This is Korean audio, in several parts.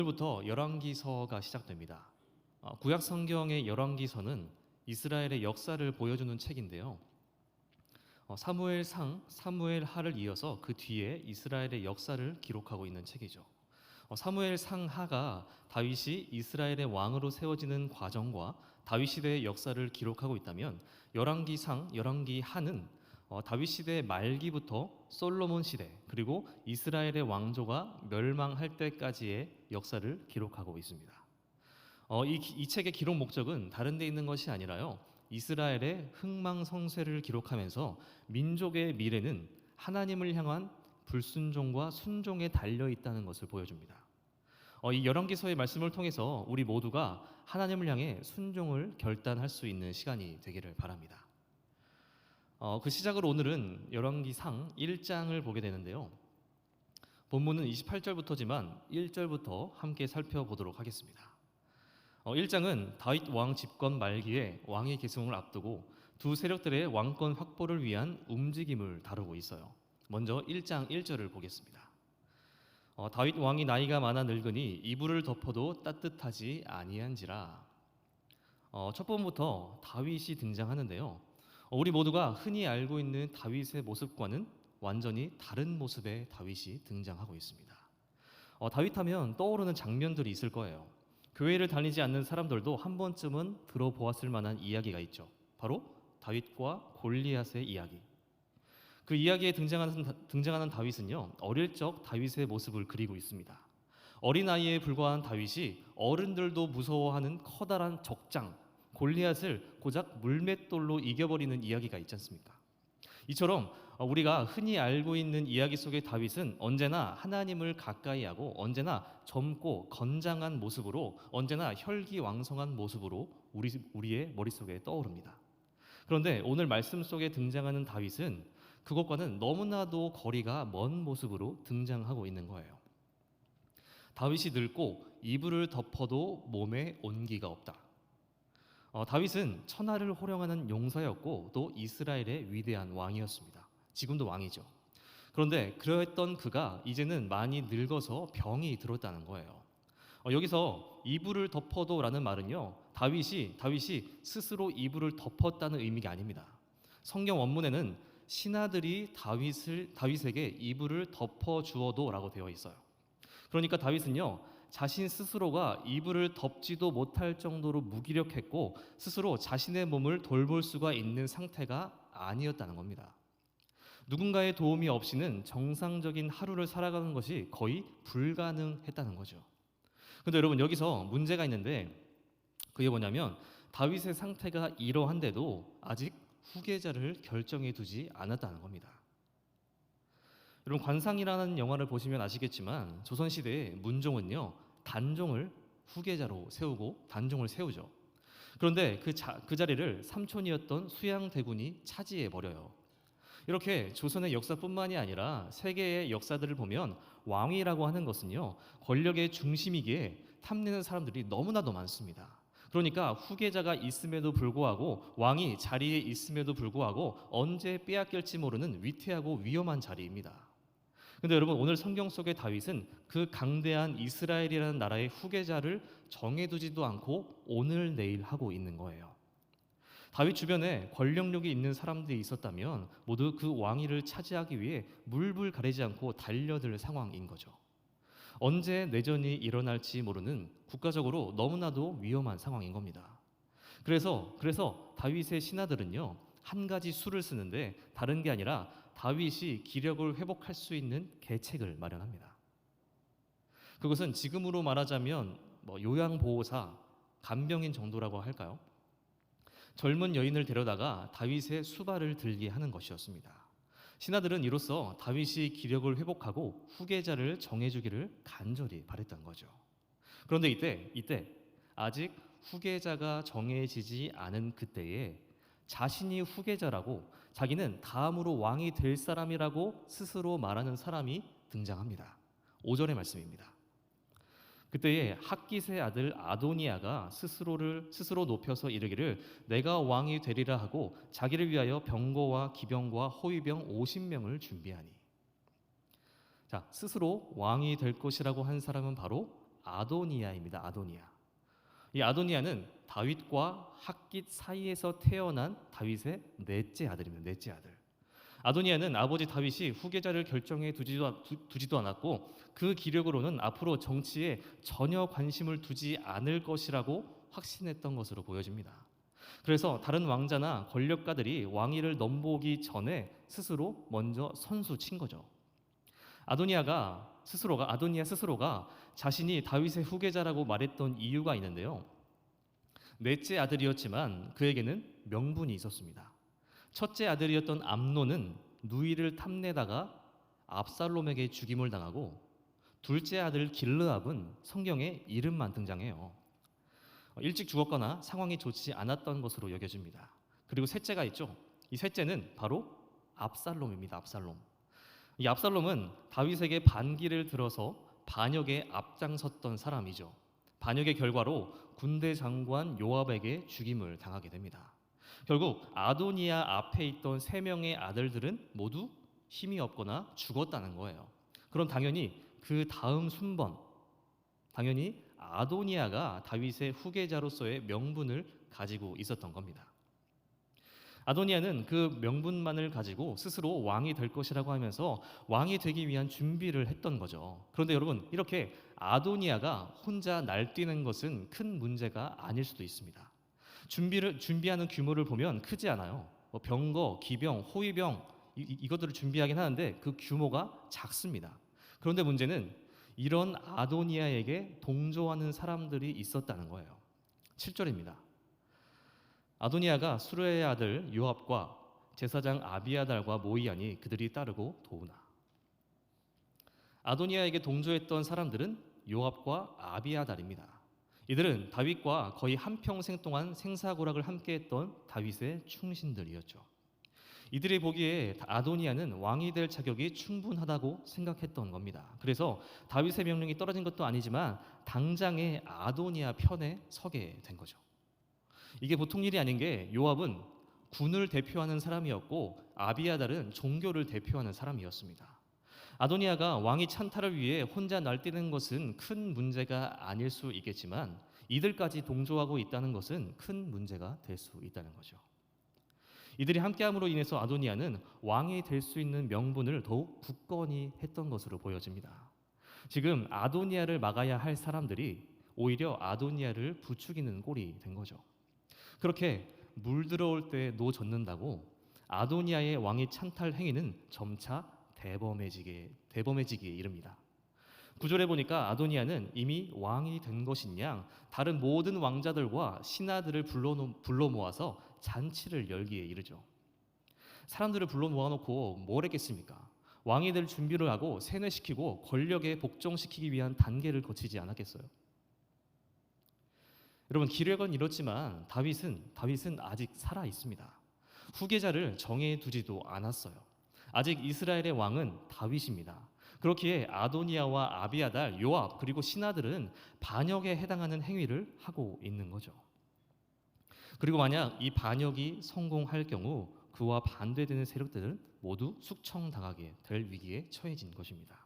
오늘부터 열왕기서가 시작됩니다. 구약 성경의 열왕기서는 이스라엘의 역사를 보여주는 책인데요. 사무엘상, 사무엘하를 이어서 그 뒤에 이스라엘의 역사를 기록하고 있는 책이죠. 사무엘상하가 다윗이 이스라엘의 왕으로 세워지는 과정과 다윗 시대의 역사를 기록하고 있다면 열왕기상, 열왕기하는 다윗 시대 말기부터 솔로몬 시대 그리고 이스라엘의 왕조가 멸망할 때까지의 역사를 기록하고 있습니다. 이 책의 기록 목적은 다른 데 있는 것이 아니라요. 이스라엘의 흥망성쇠를 기록하면서 민족의 미래는 하나님을 향한 불순종과 순종에 달려 있다는 것을 보여줍니다. 이 열왕기서의 말씀을 통해서 우리 모두가 하나님을 향해 순종을 결단할 수 있는 시간이 되기를 바랍니다. 그 시작으로 오늘은 열왕기상 1장을 보게 되는데요. 본문은 28절부터지만 1절부터 함께 살펴보도록 하겠습니다. 1장은 다윗 왕 집권 말기에 왕위 계승을 앞두고 두 세력들의 왕권 확보를 위한 움직임을 다루고 있어요. 먼저 1장 1절을 보겠습니다. 다윗 왕이 나이가 많아 늙으니 이불을 덮어도 따뜻하지 아니한지라. 첫 번부터 다윗이 등장하는데요. 우리 모두가 흔히 알고 있는 다윗의 모습과는 완전히 다른 모습의 다윗이 등장하고 있습니다. 다윗하면 떠오르는 장면들이 있을 거예요. 교회를 다니지 않는 사람들도 한 번쯤은 들어보았을 만한 이야기가 있죠. 바로 다윗과 골리앗의 이야기. 그 이야기에 등장하는 다윗은요, 어릴 적 다윗의 모습을 그리고 있습니다. 어린아이에 불과한 다윗이 어른들도 무서워하는 커다란 적장 골리앗을 고작 물맷돌로 이겨버리는 이야기가 있지 않습니까? 이처럼 우리가 흔히 알고 있는 이야기 속의 다윗은 언제나 하나님을 가까이 하고 언제나 젊고 건장한 모습으로 언제나 혈기왕성한 모습으로 우리의 머릿속에 떠오릅니다. 그런데 오늘 말씀 속에 등장하는 다윗은 그것과는 너무나도 거리가 먼 모습으로 등장하고 있는 거예요. 다윗이 늙고 이불을 덮어도 몸에 온기가 없다. 다윗은 천하를 호령하는 용사였고 또 이스라엘의 위대한 왕이었습니다. 지금도 왕이죠. 그런데 그러했던 그가 이제는 많이 늙어서 병이 들었다는 거예요. 여기서 이불을 덮어도라는 말은요, 다윗이 스스로 이불을 덮었다는 의미가 아닙니다. 성경 원문에는 신하들이 다윗에게 이불을 덮어 주어도라고 되어 있어요. 그러니까 다윗은요, 자신 스스로가 이불을 덮지도 못할 정도로 무기력했고 스스로 자신의 몸을 돌볼 수가 있는 상태가 아니었다는 겁니다. 누군가의 도움이 없이는 정상적인 하루를 살아가는 것이 거의 불가능했다는 거죠. 그런데 여러분, 여기서 문제가 있는데 그게 뭐냐면 다윗의 상태가 이러한데도 아직 후계자를 결정해 두지 않았다는 겁니다. 여러분, 관상이라는 영화를 보시면 아시겠지만 조선시대의 문종은요, 단종을 후계자로 세우고 단종을 세우죠. 그런데 그 자리를 삼촌이었던 수양대군이 차지해 버려요. 이렇게 조선의 역사뿐만이 아니라 세계의 역사들을 보면 왕이라고 하는 것은요, 권력의 중심이기에 탐내는 사람들이 너무나도 많습니다. 그러니까 후계자가 있음에도 불구하고 왕이 자리에 있음에도 불구하고 언제 빼앗길지 모르는 위태하고 위험한 자리입니다. 근데 여러분, 오늘 성경 속의 다윗은 그 강대한 이스라엘이라는 나라의 후계자를 정해두지도 않고 오늘 내일 하고 있는 거예요. 다윗 주변에 권력력이 있는 사람들이 있었다면 모두 그 왕위를 차지하기 위해 물불 가리지 않고 달려들 상황인 거죠. 언제 내전이 일어날지 모르는 국가적으로 너무나도 위험한 상황인 겁니다. 그래서 다윗의 신하들은요, 한 가지 수를 쓰는데 다른 게 아니라 다윗이 기력을 회복할 수 있는 계책을 마련합니다. 그것은 지금으로 말하자면 요양보호사, 간병인 정도라고 할까요? 젊은 여인을 데려다가 다윗의 수발을 들게 하는 것이었습니다. 신하들은 이로써 다윗이 기력을 회복하고 후계자를 정해주기를 간절히 바랬던 거죠. 그런데 이때 아직 후계자가 정해지지 않은 그때에 자신이 후계자라고, 자기는 다음으로 왕이 될 사람이라고 스스로 말하는 사람이 등장합니다. 5절의 말씀입니다. 그때에 학깃의 아들 아도니아가 스스로 높여서 이르기를 내가 왕이 되리라 하고 자기를 위하여 병거와 기병과 호위병 50명을 준비하니. 자, 스스로 왕이 될 것이라고 한 사람은 바로 아도니아입니다. 아도니아. 이 아도니아는 다윗과 핫깃 사이에서 태어난 다윗의 넷째 아들입니다. 넷째 아들. 아도니아는 아버지 다윗이 후계자를 결정해 두지도 않았고 그 기력으로는 앞으로 정치에 전혀 관심을 두지 않을 것이라고 확신했던 것으로 보여집니다. 그래서 다른 왕자나 권력가들이 왕위를 넘보기 전에 스스로 먼저 선수 친 거죠. 아도니아 스스로가 자신이 다윗의 후계자라고 말했던 이유가 있는데요. 넷째 아들이었지만 그에게는 명분이 있었습니다. 첫째 아들이었던 암논은 누이를 탐내다가 압살롬에게 죽임을 당하고 둘째 아들 길르압은 성경에 이름만 등장해요. 일찍 죽었거나 상황이 좋지 않았던 것으로 여겨집니다. 그리고 셋째가 있죠. 이 셋째는 바로 압살롬입니다. 압살롬. 이 압살롬은 다윗에게 반기를 들어서 반역에 앞장섰던 사람이죠. 반역의 결과로 군대 장관 요압에게 죽임을 당하게 됩니다. 결국 아도니아 앞에 있던 세 명의 아들들은 모두 힘이 없거나 죽었다는 거예요. 그럼 당연히 그 다음 순번, 당연히 아도니아가 다윗의 후계자로서의 명분을 가지고 있었던 겁니다. 아도니아는 그 명분만을 가지고 스스로 왕이 될 것이라고 하면서 왕이 되기 위한 준비를 했던 거죠. 그런데 여러분, 이렇게 아도니아가 혼자 날뛰는 것은 큰 문제가 아닐 수도 있습니다. 준비하는 규모를 보면 크지 않아요. 병거, 기병, 호위병 이것들을 준비하긴 하는데 그 규모가 작습니다. 그런데 문제는 이런 아도니아에게 동조하는 사람들이 있었다는 거예요. 7절입니다. 아도니아가 수르의 아들 요압과 제사장 아비아달과 모이하니 그들이 따르고 도우나. 아도니아에게 동조했던 사람들은 요압과 아비아달입니다. 이들은 다윗과 거의 한평생 동안 생사고락을 함께했던 다윗의 충신들이었죠. 이들이 보기에 아도니아는 왕이 될 자격이 충분하다고 생각했던 겁니다. 그래서 다윗의 명령이 떨어진 것도 아니지만 당장에 아도니아 편에 서게 된 거죠. 이게 보통 일이 아닌 게 요압은 군을 대표하는 사람이었고 아비아달은 종교를 대표하는 사람이었습니다. 아도니아가 왕위 찬탈을 위해 혼자 날뛰는 것은 큰 문제가 아닐 수 있겠지만 이들까지 동조하고 있다는 것은 큰 문제가 될 수 있다는 거죠. 이들이 함께함으로 인해서 아도니아는 왕이 될 수 있는 명분을 더욱 굳건히 했던 것으로 보여집니다. 지금 아도니아를 막아야 할 사람들이 오히려 아도니아를 부추기는 꼴이 된 거죠. 그렇게 물 들어올 때 노 젓는다고 아도니아의 왕위 찬탈 행위는 점차 대범해지기에 이릅니다. 9절에 보니까 아도니아는 이미 왕이 된 것인 양 다른 모든 왕자들과 신하들을 불러 모아서 잔치를 열기에 이르죠. 사람들을 불러 모아놓고 뭘 했겠습니까? 왕이 될 준비를 하고 세뇌시키고 권력에 복종시키기 위한 단계를 거치지 않았겠어요? 여러분, 기력은 이렇지만 다윗은 아직 살아 있습니다. 후계자를 정해 두지도 않았어요. 아직 이스라엘의 왕은 다윗입니다. 그렇기에 아도니아와 아비아달, 요압 그리고 신하들은 반역에 해당하는 행위를 하고 있는 거죠. 그리고 만약 이 반역이 성공할 경우 그와 반대되는 세력들은 모두 숙청당하게 될 위기에 처해진 것입니다.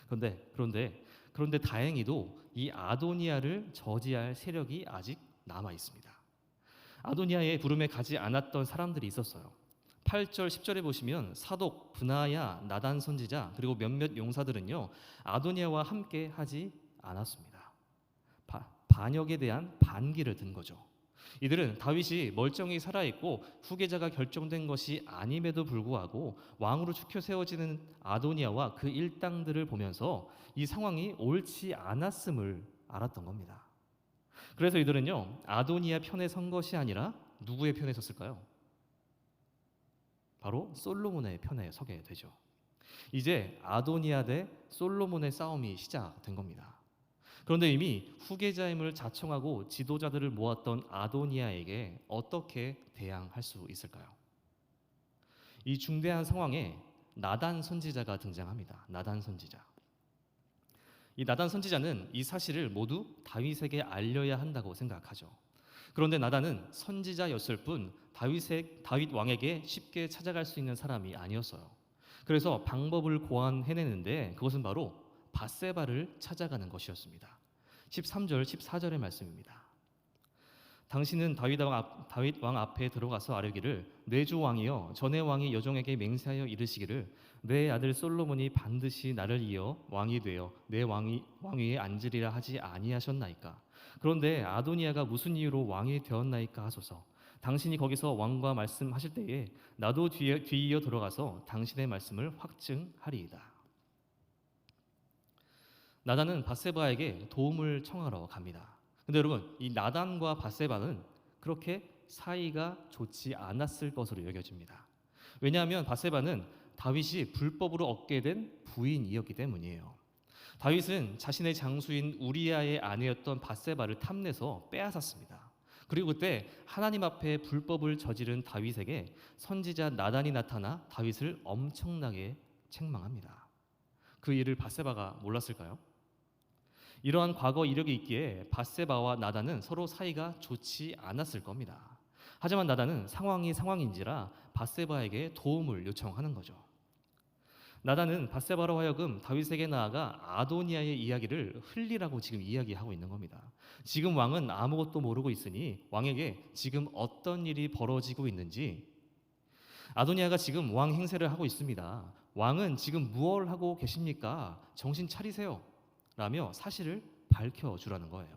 그런데 다행히도 이 아도니아를 저지할 세력이 아직 남아 있습니다. 아도니아의 부름에 가지 않았던 사람들이 있었어요. 8절 10절에 보시면 사독, 브나야, 나단 선지자 그리고 몇몇 용사들은요 아도니아와 함께 하지 않았습니다. 반역에 대한 반기를 든 거죠. 이들은 다윗이 멀쩡히 살아있고 후계자가 결정된 것이 아님에도 불구하고 왕으로 추켜 세워지는 아도니아와 그 일당들을 보면서 이 상황이 옳지 않았음을 알았던 겁니다. 그래서 이들은요 아도니아 편에 선 것이 아니라 누구의 편에 섰을까요? 바로 솔로몬의 편에 서게 되죠. 이제 아도니아 대 솔로몬의 싸움이 시작된 겁니다. 그런데 이미 후계자임을 자청하고 지도자들을 모았던 아도니아에게 어떻게 대항할 수 있을까요? 이 중대한 상황에 나단 선지자가 등장합니다. 나단 선지자. 이 나단 선지자는 이 사실을 모두 다윗에게 알려야 한다고 생각하죠. 그런데 나단은 선지자였을 뿐 다윗 왕에게 쉽게 찾아갈 수 있는 사람이 아니었어요. 그래서 방법을 고안해내는데 그것은 바로 밧세바를 찾아가는 것이었습니다. 13절, 14절의 말씀입니다. 당신은 다윗 왕 앞에 들어가서 아뢰기를 내 주 왕이여 전에 왕이 여종에게 맹세하여 이르시기를 내 아들 솔로몬이 반드시 나를 이어 왕이 되어 내 왕위에 앉으리라 하지 아니하셨나이까. 그런데 아도니아가 무슨 이유로 왕이 되었나이까 하소서. 당신이 거기서 왕과 말씀하실 때에 나도 뒤이어 들어가서 당신의 말씀을 확증하리이다. 나단은 밧세바에게 도움을 청하러 갑니다. 근데 여러분, 이 나단과 밧세바는 그렇게 사이가 좋지 않았을 것으로 여겨집니다. 왜냐하면 밧세바는 다윗이 불법으로 얻게 된 부인이었기 때문이에요. 다윗은 자신의 장수인 우리아의 아내였던 밧세바를 탐내서 빼앗았습니다. 그리고 그때 하나님 앞에 불법을 저지른 다윗에게 선지자 나단이 나타나 다윗을 엄청나게 책망합니다. 그 일을 밧세바가 몰랐을까요? 이러한 과거 이력이 있기에 밧세바와 나단은 서로 사이가 좋지 않았을 겁니다. 하지만 나단은 상황이 상황인지라 밧세바에게 도움을 요청하는 거죠. 나단은 밧세바로 하여금 다윗에게 나아가 아도니아의 이야기를 흘리라고 지금 이야기하고 있는 겁니다. 지금 왕은 아무것도 모르고 있으니 왕에게 지금 어떤 일이 벌어지고 있는지, 아도니아가 지금 왕 행세를 하고 있습니다. 왕은 지금 무엇을 하고 계십니까? 정신 차리세요. 라며 사실을 밝혀주라는 거예요.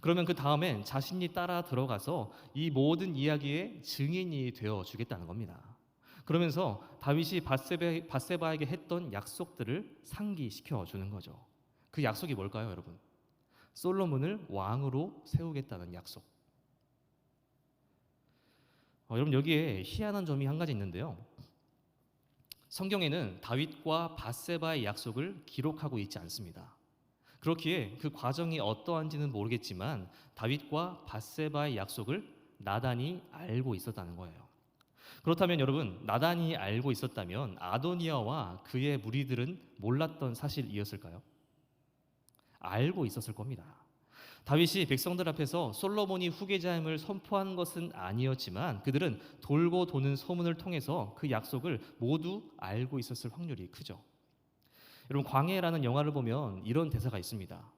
그러면 그 다음엔 자신이 따라 들어가서 이 모든 이야기의 증인이 되어 주겠다는 겁니다. 그러면서 다윗이 밧세바에게 했던 약속들을 상기시켜 주는 거죠. 그 약속이 뭘까요, 여러분? 솔로몬을 왕으로 세우겠다는 약속. 여러분, 여기에 희한한 점이 한 가지 있는데요. 성경에는 다윗과 밧세바의 약속을 기록하고 있지 않습니다. 그렇기에 그 과정이 어떠한지는 모르겠지만 다윗과 밧세바의 약속을 나단이 알고 있었다는 거예요. 그렇다면 여러분, 나단이 알고 있었다면 아도니아와 그의 무리들은 몰랐던 사실이었을까요? 알고 있었을 겁니다. 다윗이 백성들 앞에서 솔로몬이 후계자임을 선포한 것은 아니었지만 그들은 돌고 도는 소문을 통해서 그 약속을 모두 알고 있었을 확률이 크죠. 여러분, 광해라는 영화를 보면 이런 대사가 있습니다.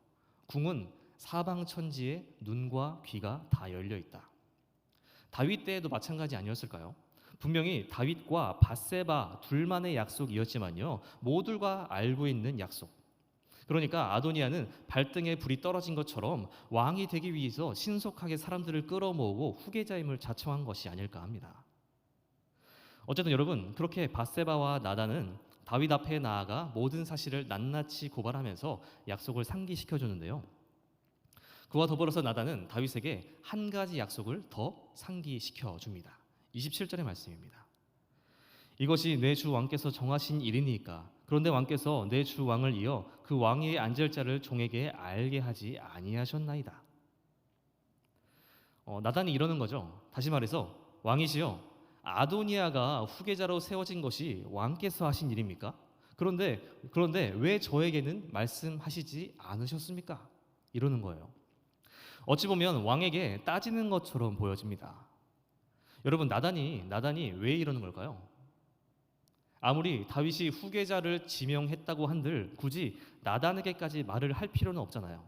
궁은 사방천지에 눈과 귀가 다 열려 있다. 다윗 때에도 마찬가지 아니었을까요? 분명히 다윗과 밧세바 둘만의 약속이었지만요, 모두가 알고 있는 약속. 그러니까 아도니아는 발등에 불이 떨어진 것처럼 왕이 되기 위해서 신속하게 사람들을 끌어모으고 후계자임을 자청한 것이 아닐까 합니다. 어쨌든 여러분, 그렇게 밧세바와 나단은 다윗 앞에 나아가 모든 사실을 낱낱이 고발하면서 약속을 상기시켜 주는데요. 그와 더불어서 나단은 다윗에게 한 가지 약속을 더 상기시켜 줍니다. 27절의 말씀입니다. 이것이 내 주 왕께서 정하신 일이니까. 그런데 왕께서 내 주 왕을 이어 그 왕위에 앉을 자를 종에게 알게 하지 아니하셨나이다. 나단이 이러는 거죠. 다시 말해서 왕이시여, 아도니아가 후계자로 세워진 것이 왕께서 하신 일입니까? 그런데 왜 저에게는 말씀하시지 않으셨습니까? 이러는 거예요. 어찌 보면 왕에게 따지는 것처럼 보여집니다. 여러분, 나단이 왜 이러는 걸까요? 아무리 다윗이 후계자를 지명했다고 한들 굳이 나단에게까지 말을 할 필요는 없잖아요.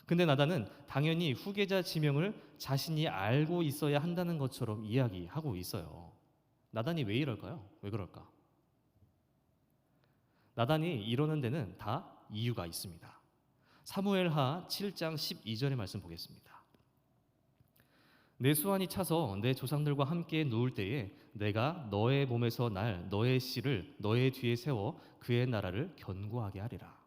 근데 나단은 당연히 후계자 지명을 자신이 알고 있어야 한다는 것처럼 이야기하고 있어요. 나단이 왜 이럴까요? 왜 그럴까? 나단이 이러는 데는 다 이유가 있습니다. 사무엘하 7장 12절의 말씀 보겠습니다. 내 수완이 차서 내 조상들과 함께 누울 때에 내가 너의 몸에서 날 너의 씨를 너의 뒤에 세워 그의 나라를 견고하게 하리라.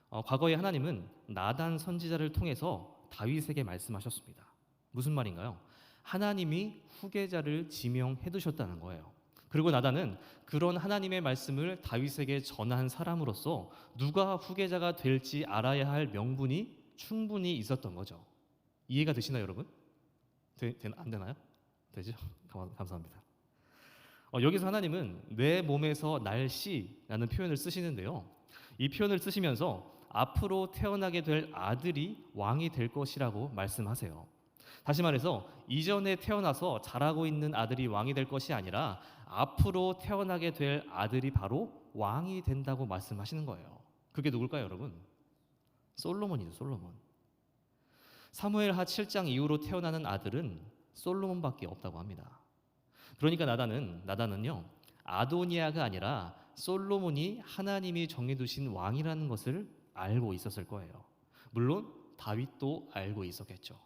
과거에 하나님은 나단 선지자를 통해서 다윗에게 말씀하셨습니다. 무슨 말인가요? 하나님이 후계자를 지명해 두셨다는 거예요. 그리고 나단은 그런 하나님의 말씀을 다윗에게 전한 사람으로서 누가 후계자가 될지 알아야 할 명분이 충분히 있었던 거죠. 이해가 되시나요, 여러분? 안 되나요? 되죠? 감사합니다. 여기서 하나님은 내 몸에서 날 씨라는 표현을 쓰시는데요. 이 표현을 쓰시면서 앞으로 태어나게 될 아들이 왕이 될 것이라고 말씀하세요. 다시 말해서 이전에 태어나서 자라고 있는 아들이 왕이 될 것이 아니라 앞으로 태어나게 될 아들이 바로 왕이 된다고 말씀하시는 거예요. 그게 누굴까요, 여러분? 솔로몬이죠, 솔로몬. 사무엘하 7장 이후로 태어나는 아들은 솔로몬밖에 없다고 합니다. 그러니까 나단은요, 아도니아가 아니라 솔로몬이 하나님이 정해두신 왕이라는 것을 알고 있었을 거예요. 물론 다윗도 알고 있었겠죠.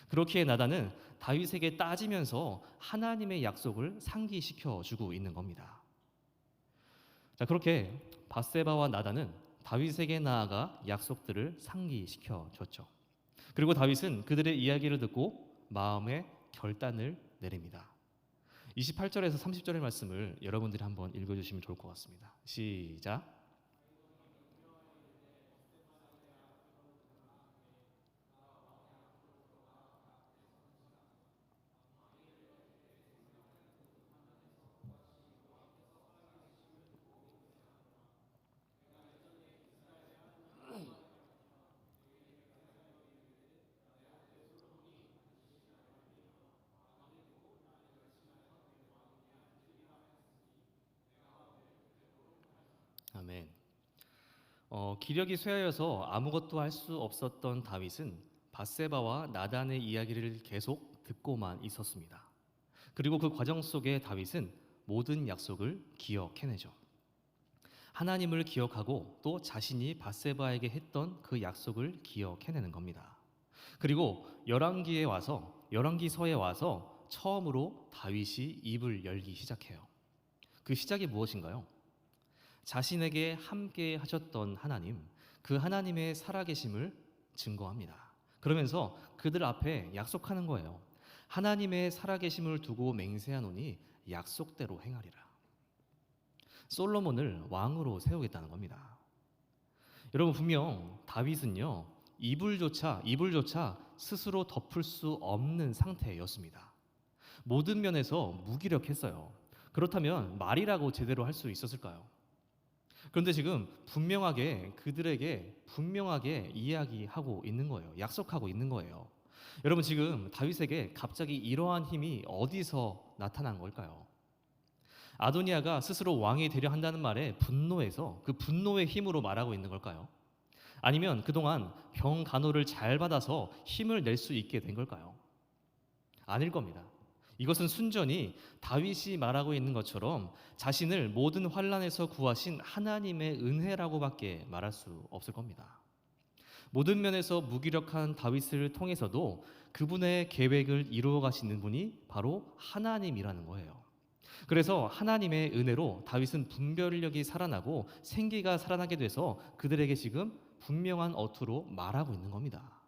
그렇기에 나단은 다윗에게 따지면서 하나님의 약속을 상기시켜 주고 있는 겁니다. 자, 그렇게 밧세바와 나단은 다윗에게 나아가 약속들을 상기시켜 줬죠. 그리고 다윗은 그들의 이야기를 듣고 마음의 결단을 내립니다. 28절에서 30절의 말씀을 여러분들이 한번 읽어주시면 좋을 것 같습니다. 시작. 아멘. 기력이 쇠하여서 아무것도 할 수 없었던 다윗은 밧세바와 나단의 이야기를 계속 듣고만 있었습니다. 그리고 그 과정 속에 다윗은 모든 약속을 기억해내죠. 하나님을 기억하고 또 자신이 밧세바에게 했던 그 약속을 기억해내는 겁니다. 그리고 열왕기서에 와서 처음으로 다윗이 입을 열기 시작해요. 그 시작이 무엇인가요? 자신에게 함께 하셨던 하나님, 그 하나님의 살아계심을 증거합니다. 그러면서 그들 앞에 약속하는 거예요. 하나님의 살아계심을 두고 맹세하노니 약속대로 행하리라. 솔로몬을 왕으로 세우겠다는 겁니다. 여러분, 분명 다윗은요, 이불조차 스스로 덮을 수 없는 상태였습니다. 모든 면에서 무기력했어요. 그렇다면 말이라고 제대로 할 수 있었을까요? 그런데 지금 그들에게 분명하게 이야기하고 있는 거예요. 약속하고 있는 거예요. 여러분, 지금 다윗에게 갑자기 이러한 힘이 어디서 나타난 걸까요? 아도니아가 스스로 왕이 되려 한다는 말에 분노해서 그 분노의 힘으로 말하고 있는 걸까요? 아니면 그동안 병 간호를 잘 받아서 힘을 낼 수 있게 된 걸까요? 아닐 겁니다. 이것은 순전히 다윗이 말하고 있는 것처럼 자신을 모든 환난에서 구하신 하나님의 은혜라고밖에 말할 수 없을 겁니다. 모든 면에서 무기력한 다윗을 통해서도 그분의 계획을 이루어 가시는 분이 바로 하나님이라는 거예요. 그래서 하나님의 은혜로 다윗은 분별력이 살아나고 생기가 살아나게 돼서 그들에게 지금 분명한 어투로 말하고 있는 겁니다.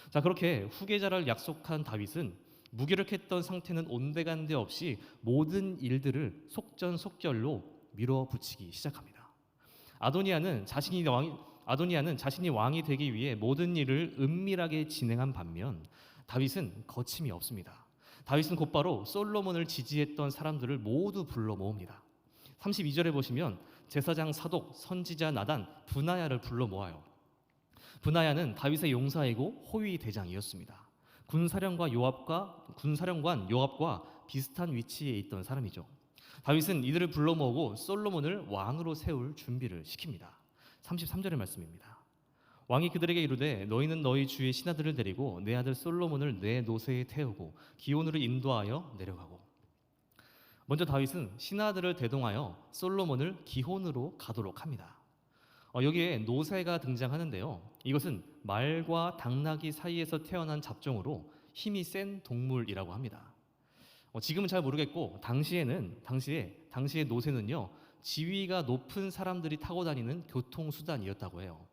자, 그렇게 후계자를 약속한 다윗은 무기력했던 상태는 온데간데 없이 모든 일들을 속전속결로 밀어붙이기 시작합니다. 아도니아는 자신이 왕이 되기 위해 모든 일을 은밀하게 진행한 반면 다윗은 거침이 없습니다. 다윗은 곧바로 솔로몬을 지지했던 사람들을 모두 불러 모읍니다. 32절에 보시면 제사장 사독, 선지자 나단, 브나야를 불러 모아요. 브나야는 다윗의 용사이고 호위 대장이었습니다. 군사령관 요압과 비슷한 위치에 있던 사람이죠. 다윗은 이들을 불러 모으고 솔로몬을 왕으로 세울 준비를 시킵니다. 33절의 말씀입니다. 왕이 그들에게 이르되 너희는 너희 주의 신하들을 데리고 내 아들 솔로몬을 내 노새에 태우고 기온으로 인도하여 내려가고. 먼저 다윗은 신하들을 대동하여 솔로몬을 기혼으로 가도록 합니다. 여기에 노새가 등장하는데요. 이것은 말과 당나귀 사이에서 태어난 잡종으로 힘이 센 동물이라고 합니다. 지금은 잘 모르겠고 당시에 노새는요, 지위가 높은 사람들이 타고 다니는 교통수단이었다고 해요.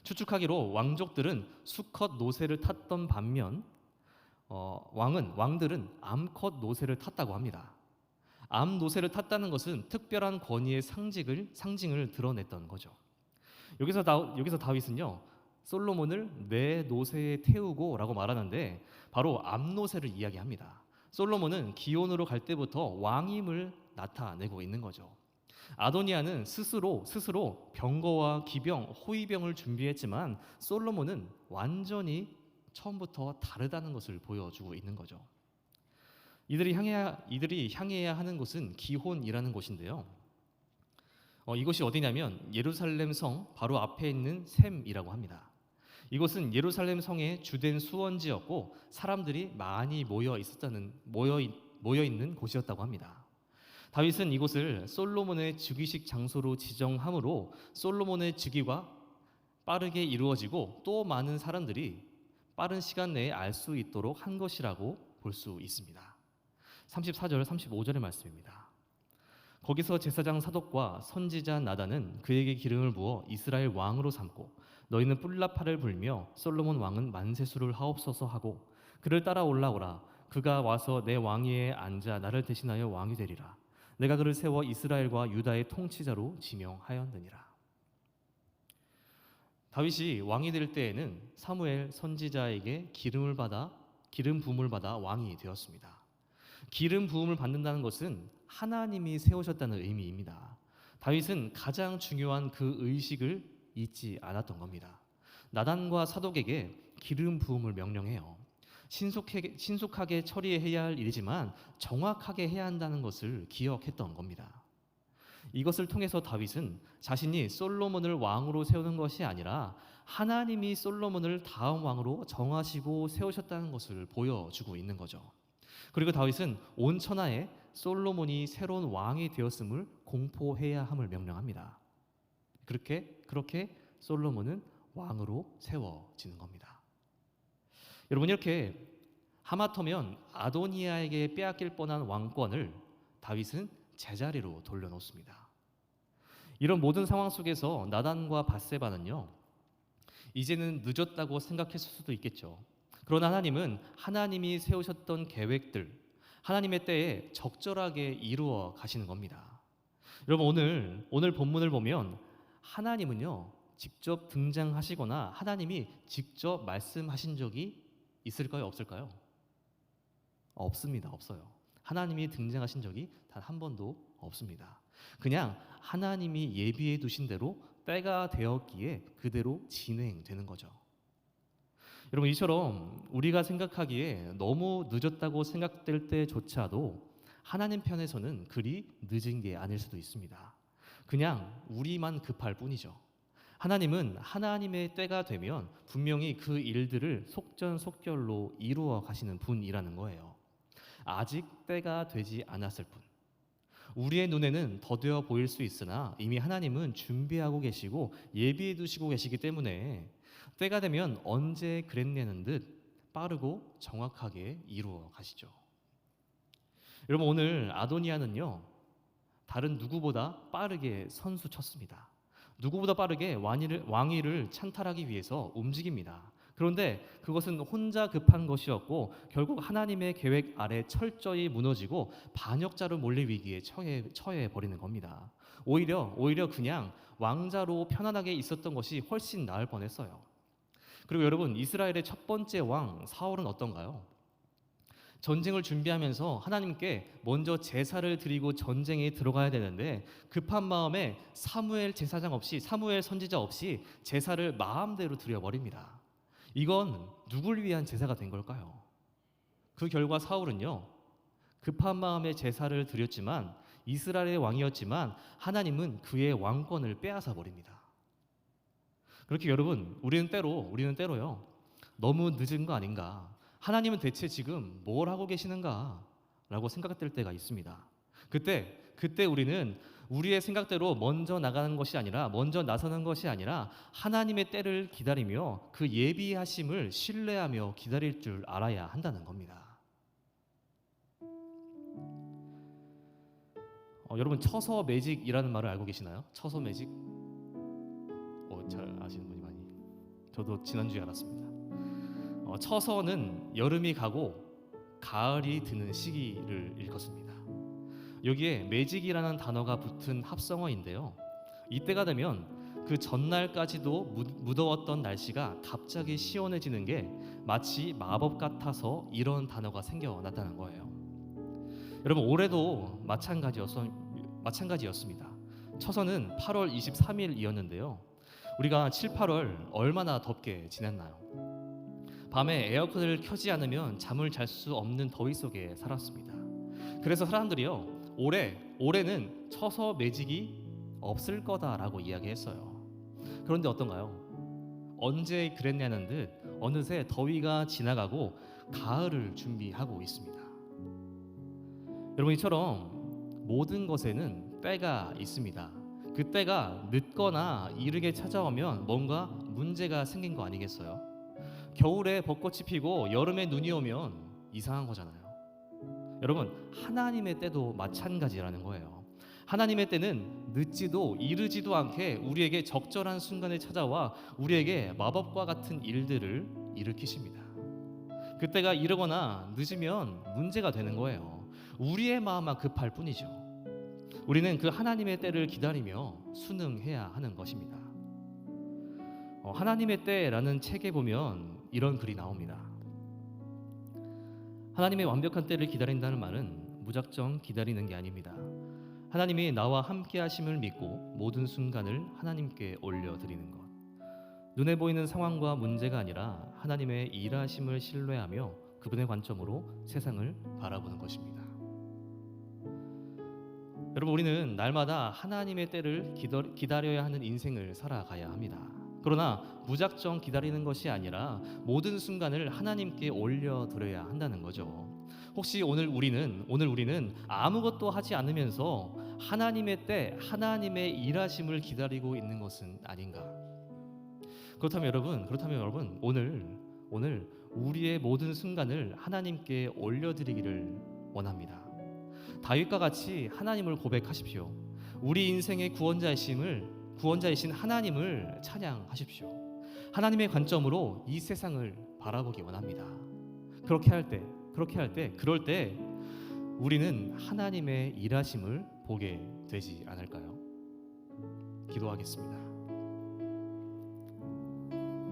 추측하기로 왕족들은 수컷 노새를 탔던 반면 왕들은 암컷 노새를 탔다고 합니다. 암 노새를 탔다는 것은 특별한 권위의 상징을 드러냈던 거죠. 여기서 다윗은요, 솔로몬을 내 노새에 태우고라고 말하는데 바로 암 노새를 이야기합니다. 솔로몬은 기온으로 갈 때부터 왕임을 나타내고 있는 거죠. 아도니아는 스스로 병거와 기병, 호위병을 준비했지만 솔로몬은 완전히 처음부터 다르다는 것을 보여주고 있는 거죠. 이들이 향해야 하는 곳은 기혼이라는 곳인데요. 이곳이 어디냐면 예루살렘 성 바로 앞에 있는 셈이라고 합니다. 이곳은 예루살렘 성의 주된 수원지였고 사람들이 많이 모여 있는 곳이었다고 합니다. 다윗은 이곳을 솔로몬의 즉위식 장소로 지정함으로 솔로몬의 즉위가 빠르게 이루어지고 또 많은 사람들이 빠른 시간 내에 알 수 있도록 한 것이라고 볼 수 있습니다. 34절 35절의 말씀입니다. 거기서 제사장 사독과 선지자 나단은 그에게 기름을 부어 이스라엘 왕으로 삼고 너희는 뿔라파를 불며 솔로몬 왕은 만세수를 하옵소서 하고 그를 따라 올라오라. 그가 와서 내 왕위에 앉아 나를 대신하여 왕이 되리라. 내가 그를 세워 이스라엘과 유다의 통치자로 지명하였느니라. 다윗이 왕이 될 때에는 사무엘 선지자에게 기름 부음을 받아 왕이 되었습니다. 기름 부음을 받는다는 것은 하나님이 세우셨다는 의미입니다. 다윗은 가장 중요한 그 의식을 잊지 않았던 겁니다. 나단과 사독에게 기름 부음을 명령해요. 신속하게 처리해야 할 일이지만 정확하게 해야 한다는 것을 기억했던 겁니다. 이것을 통해서 다윗은 자신이 솔로몬을 왕으로 세우는 것이 아니라 하나님이 솔로몬을 다음 왕으로 정하시고 세우셨다는 것을 보여주고 있는 거죠. 그리고 다윗은 온 천하에 솔로몬이 새로운 왕이 되었음을 공포해야 함을 명령합니다. 그렇게 솔로몬은 왕으로 세워지는 겁니다. 여러분, 이렇게 하마터면 아도니아에게 빼앗길 뻔한 왕권을 다윗은 제자리로 돌려놓습니다. 이런 모든 상황 속에서 나단과 밧세바는요, 이제는 늦었다고 생각했을 수도 있겠죠. 그러나 하나님은 하나님이 세우셨던 계획들, 하나님의 때에 적절하게 이루어 가시는 겁니다. 여러분, 오늘 본문을 보면 하나님은요, 직접 등장하시거나 하나님이 직접 말씀하신 적이 있을까요? 없을까요? 없습니다. 없어요. 하나님이 등장하신 적이 단 한 번도 없습니다. 그냥 하나님이 예비해 두신 대로 때가 되었기에 그대로 진행되는 거죠. 여러분, 이처럼 우리가 생각하기에 너무 늦었다고 생각될 때조차도 하나님 편에서는 그리 늦은 게 아닐 수도 있습니다. 그냥 우리만 급할 뿐이죠. 하나님은 하나님의 때가 되면 분명히 그 일들을 속전속결로 이루어 가시는 분이라는 거예요. 아직 때가 되지 않았을 뿐. 우리의 눈에는 더뎌 보일 수 있으나 이미 하나님은 준비하고 계시고 예비해 두시고 계시기 때문에 때가 되면 언제 그랬냐는 듯 빠르고 정확하게 이루어 가시죠. 여러분, 오늘 아도니아는요, 다른 누구보다 빠르게 선수쳤습니다. 누구보다 빠르게 왕위를 찬탈하기 위해서 움직입니다. 그런데 그것은 혼자 급한 것이었고 결국 하나님의 계획 아래 철저히 무너지고 반역자로 몰릴 위기에 처해 버리는 겁니다. 오히려 그냥 왕자로 편안하게 있었던 것이 훨씬 나을 뻔했어요. 그리고 여러분, 이스라엘의 첫 번째 왕 사울은 어떤가요? 전쟁을 준비하면서 하나님께 먼저 제사를 드리고 전쟁에 들어가야 되는데 급한 마음에 사무엘 선지자 없이 제사를 마음대로 드려버립니다. 이건 누굴 위한 제사가 된 걸까요? 그 결과 사울은요, 급한 마음에 제사를 드렸지만 이스라엘의 왕이었지만 하나님은 그의 왕권을 빼앗아 버립니다. 그렇게 여러분, 우리는 때로요, 너무 늦은 거 아닌가, 하나님은 대체 지금 뭘 하고 계시는가 라고 생각될 때가 있습니다. 그때 우리는 우리의 생각대로 먼저 나서는 것이 아니라 하나님의 때를 기다리며 그 예비하심을 신뢰하며 기다릴 줄 알아야 한다는 겁니다. 여러분, 처서매직이라는 말을 알고 계시나요? 처서매직? 잘 아시는 분이 많이. 저도 지난주에 알았습니다. 처서는 여름이 가고 가을이 드는 시기를 일컫습니다. 여기에 매직이라는 단어가 붙은 합성어인데요. 이때가 되면 그 전날까지도 무더웠던 날씨가 갑자기 시원해지는 게 마치 마법 같아서 이런 단어가 생겨났다는 거예요. 여러분, 올해도 마찬가지였습니다. 처서는 8월 23일이었는데요. 우리가 7, 8월 얼마나 덥게 지냈나요? 밤에 에어컨을 켜지 않으면 잠을 잘 수 없는 더위 속에 살았습니다. 그래서 사람들이요, 올해는 처서 매직이 없을 거다라고 이야기했어요. 그런데 어떤가요? 언제 그랬냐는 듯 어느새 더위가 지나가고 가을을 준비하고 있습니다. 여러분, 이처럼 모든 것에는 때가 있습니다. 그 때가 늦거나 이르게 찾아오면 뭔가 문제가 생긴 거 아니겠어요? 겨울에 벚꽃이 피고 여름에 눈이 오면 이상한 거잖아요. 여러분, 하나님의 때도 마찬가지라는 거예요. 하나님의 때는 늦지도 이르지도 않게 우리에게 적절한 순간에 찾아와 우리에게 마법과 같은 일들을 일으키십니다. 그때가 이르거나 늦으면 문제가 되는 거예요. 우리의 마음만 급할 뿐이죠. 우리는 그 하나님의 때를 기다리며 순응해야 하는 것입니다. 하나님의 때라는 책에 보면 이런 글이 나옵니다. 하나님의 완벽한 때를 기다린다는 말은 무작정 기다리는 게 아닙니다. 하나님이 나와 함께 하심을 믿고 모든 순간을 하나님께 올려드리는 것. 눈에 보이는 상황과 문제가 아니라 하나님의 일하심을 신뢰하며 그분의 관점으로 세상을 바라보는 것입니다. 여러분, 우리는 날마다 하나님의 때를 기다려야 하는 인생을 살아가야 합니다. 그러나 무작정 기다리는 것이 아니라 모든 순간을 하나님께 올려드려야 한다는 거죠. 혹시 오늘 우리는 아무것도 하지 않으면서 하나님의 때, 하나님의 일하심을 기다리고 있는 것은 아닌가? 그렇다면 여러분, 오늘 우리의 모든 순간을 하나님께 올려드리기를 원합니다. 다윗과 같이 하나님을 고백하십시오. 우리 인생의 구원자이신 하나님을 찬양하십시오. 하나님의 관점으로 이 세상을 바라보기 원합니다. 그럴 때 우리는 하나님의 일하심을 보게 되지 않을까요? 기도하겠습니다.